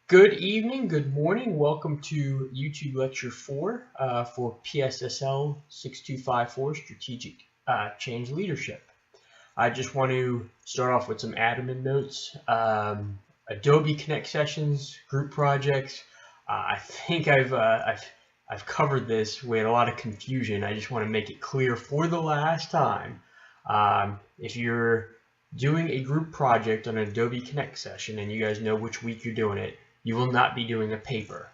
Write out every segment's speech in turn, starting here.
Good evening, good morning. Welcome to YouTube Lecture 4 for PSSL 6254 Strategic Change Leadership. I just want to start off with some admin notes. Adobe Connect sessions, group projects. I think I've covered this. We had a lot of confusion. I just want to make it clear for the last time. If you're doing a group project on an Adobe Connect session and you guys know which week you're doing it, you will not be doing a paper.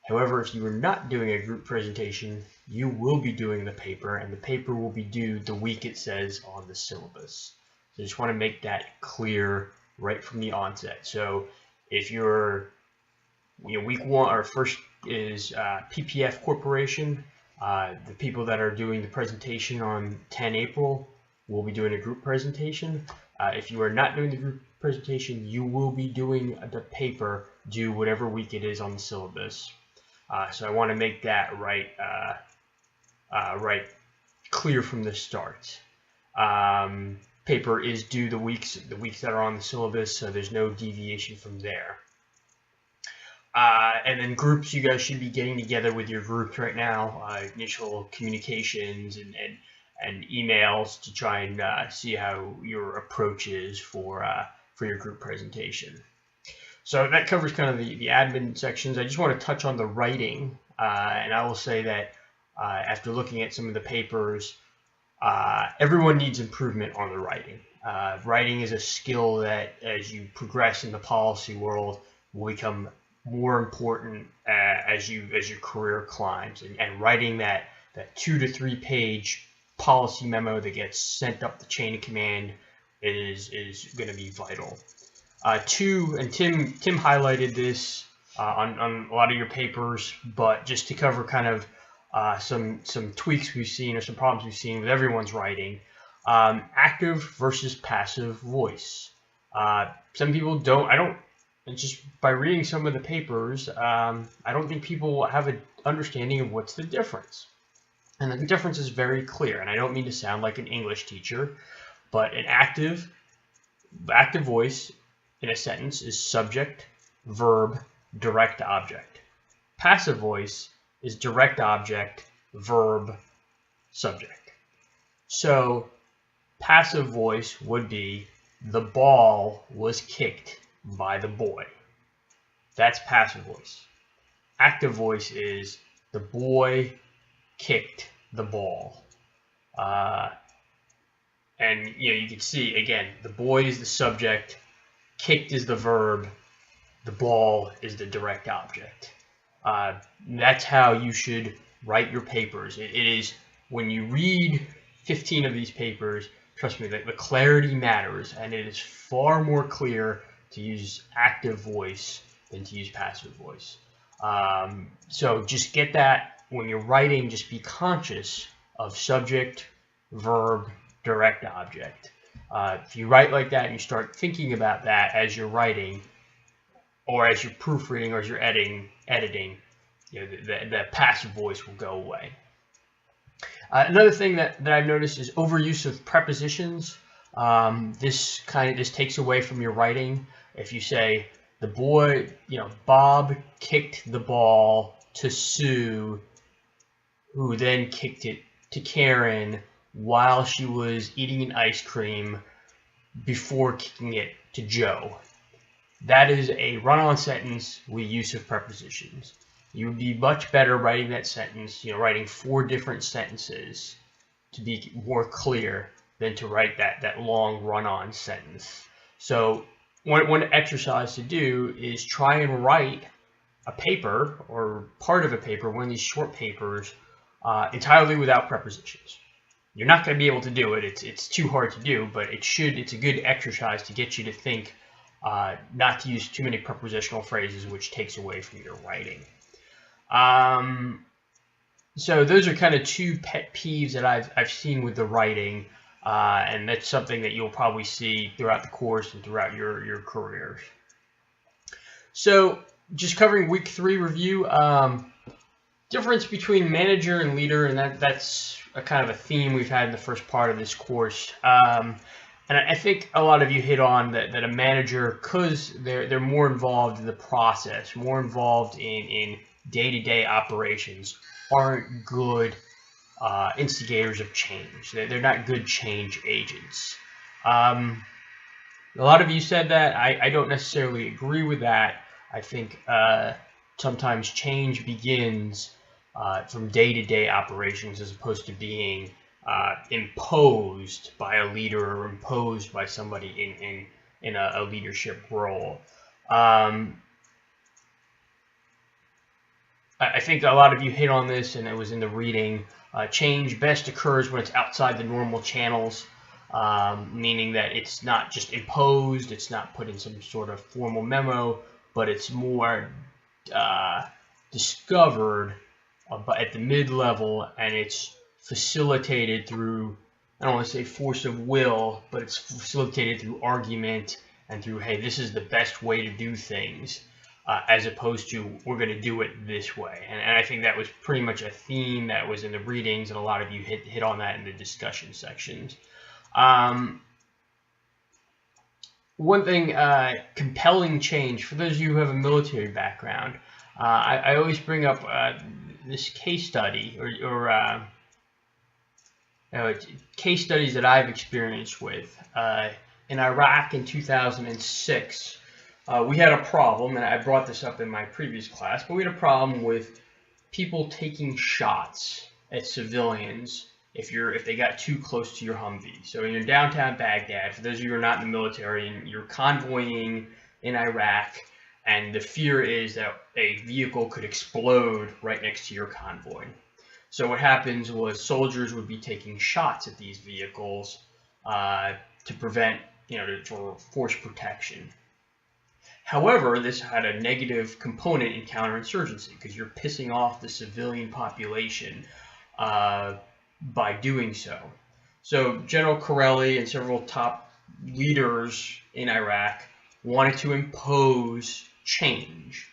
However, if you are not doing a group presentation, you will be doing the paper, and the paper will be due the week it says on the syllabus. So I just want to make that clear right from the onset. So if you're, week one or first is PPF Corporation, the people that are doing the presentation on 10 April will be doing a group presentation. If you are not doing the group presentation, you will be doing the paper due whatever week it is on the syllabus. So I want to make that right clear from the start. Paper is due the weeks that are on the syllabus, so there's no deviation from there. And then groups, you guys should be getting together with your groups right now, initial communications and emails to try and see how your approach is for your group presentation. So that covers kind of the admin sections. I just want to touch on the writing, and I will say that after looking at some of the papers, everyone needs improvement on the writing. Writing is a skill that, as you progress in the policy world, will become more important as your career climbs. And writing that 2 to 3 page policy memo that gets sent up the chain of command is going to be vital. Two, and Tim highlighted this on a lot of your papers, but just to cover kind of some tweaks we've seen or some problems we've seen with everyone's writing, active versus passive voice. Some people don't, and just by reading some of the papers, I don't think people have an understanding of what's the difference. And the difference is very clear, and I don't mean to sound like an English teacher, but an active voice in a sentence is subject, verb, direct object. Passive voice is direct object, verb, subject. So passive voice would be the ball was kicked by the boy. That's passive voice. Active voice is the boy kicked the ball. And you can see, again, the boy is the subject, kicked is the verb, the ball is the direct object. That's how you should write your papers. It is, when you read 15 of these papers, trust me, the clarity matters, and it is far more clear to use active voice than to use passive voice. So just get that. When you're writing, just be conscious of subject, verb, direct object. If you write like that and you start thinking about that as you're writing, or as you're proofreading, or as you're editing, the passive voice will go away. Another thing that I've noticed is overuse of prepositions. This takes away from your writing. If you say the boy, Bob kicked the ball to Sue, who then kicked it to Karen while she was eating an ice cream before kicking it to Joe. That is a run-on sentence with use of prepositions. You would be much better writing that sentence, writing 4 different sentences to be more clear than to write that long run-on sentence. So one exercise to do is try and write a paper or part of a paper, one of these short papers, entirely without prepositions. You're not going to be able to do it. It's too hard to do, but it's a good exercise to get you to think, not to use too many prepositional phrases, which takes away from your writing. So those are kind of 2 pet peeves that I've seen with the writing, and that's something that you'll probably see throughout the course and throughout your careers. So just covering week 3 review, difference between manager and leader, and that's a kind of a theme we've had in the first part of this course. And I think a lot of you hit on that a manager, because they're more involved in the process, more involved in day-to-day operations, aren't good instigators of change. They're not good change agents. A lot of you said that. I don't necessarily agree with that. I think sometimes change begins from day-to-day operations as opposed to being imposed by a leader or imposed by somebody in a leadership role. I think a lot of you hit on this, and it was in the reading. Change best occurs when it's outside the normal channels, meaning that it's not just imposed, it's not put in some sort of formal memo, but it's more discovered at the mid-level, and it's facilitated through, I don't want to say force of will, but it's facilitated through argument and through, hey, this is the best way to do things. As opposed to, we're going to do it this way. And I think that was pretty much a theme that was in the readings, and a lot of you hit on that in the discussion sections. One thing, compelling change, for those of you who have a military background, I always bring up this case study, or case studies that I've experienced with. In Iraq in 2006, we had a problem, and I brought this up in my previous class, but we had a problem with people taking shots at civilians if they got too close to your Humvee. So in downtown Baghdad, for those of you who are not in the military, and you're convoying in Iraq, and the fear is that a vehicle could explode right next to your convoy. So what happens was soldiers would be taking shots at these vehicles to prevent, for force protection. However, this had a negative component in counterinsurgency because you're pissing off the civilian population by doing so. So General Corelli and several top leaders in Iraq wanted to impose change.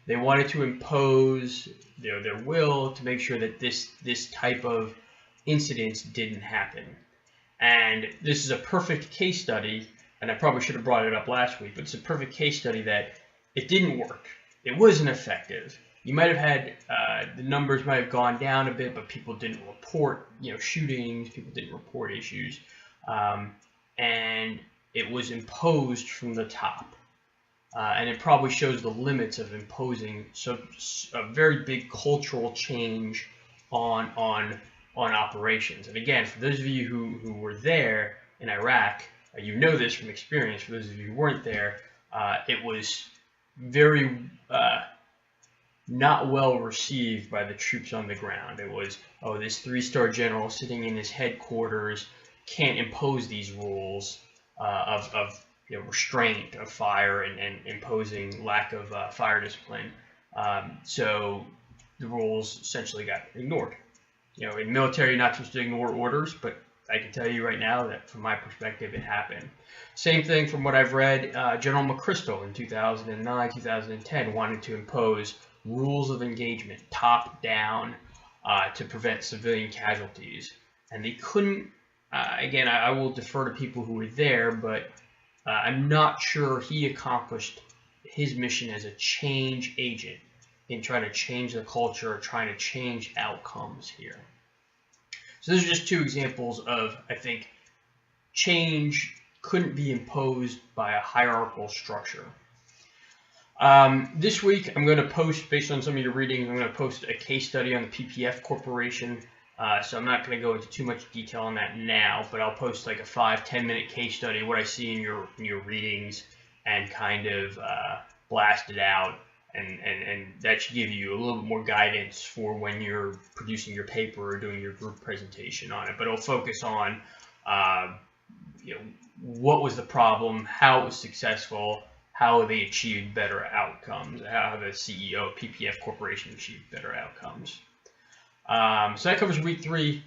They wanted to impose their will to make sure that this type of incidents didn't happen. And this is a perfect case study. And I probably should have brought it up last week, but it's a perfect case study that it didn't work. It wasn't effective. You might have had, the numbers might have gone down a bit, but people didn't report, shootings, people didn't report issues. And it was imposed from the top. And it probably shows the limits of imposing a very big cultural change on operations. And again, for those of you who were there in Iraq, you know this from experience. For those of you who weren't there, it was very not well received by the troops on the ground. It was, oh, this 3-star general sitting in his headquarters can't impose these rules of restraint of fire and imposing lack of fire discipline. So the rules essentially got ignored. In military, you're not supposed to ignore orders, but I can tell you right now that from my perspective, it happened. Same thing from what I've read, General McChrystal in 2009, 2010 wanted to impose rules of engagement, top down, to prevent civilian casualties. And they couldn't, again, I will defer to people who were there, but I'm not sure he accomplished his mission as a change agent in trying to change the culture, trying to change outcomes here. So those are just two examples of, I think, change couldn't be imposed by a hierarchical structure. This week, I'm going to post, based on some of your readings, I'm going to post a case study on the PPF Corporation. So I'm not going to go into too much detail on that now, but I'll post like a 5-10 minute case study, what I see in your readings, and kind of blast it out. And that should give you a little bit more guidance for when you're producing your paper or doing your group presentation on it. But it'll focus on, what was the problem, how it was successful, how they achieved better outcomes, how the CEO of PPF Corporation achieved better outcomes. So that covers week 3.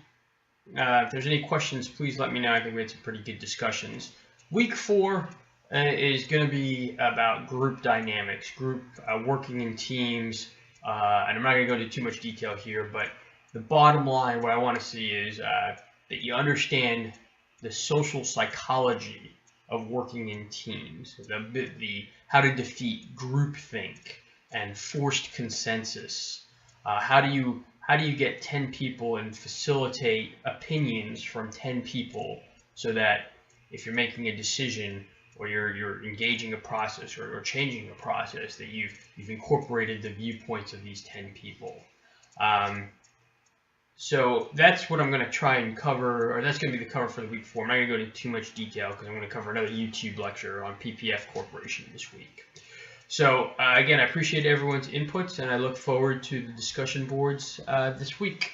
If there's any questions, please let me know. I think we had some pretty good discussions. Week 4 is going to be about group dynamics, working in teams, and I'm not going to go into too much detail here, but the bottom line, what I want to see is that you understand the social psychology of working in teams, the how to defeat groupthink and forced consensus. How do you get 10 people and facilitate opinions from 10 people so that if you're making a decision or you're engaging a process or changing a process, that you've incorporated the viewpoints of these 10 people. So that's what I'm going to try and cover, or that's going to be the cover for the week 4. I'm not going to go into too much detail because I'm going to cover another YouTube lecture on PPF Corporation this week. So again, I appreciate everyone's inputs, and I look forward to the discussion boards this week.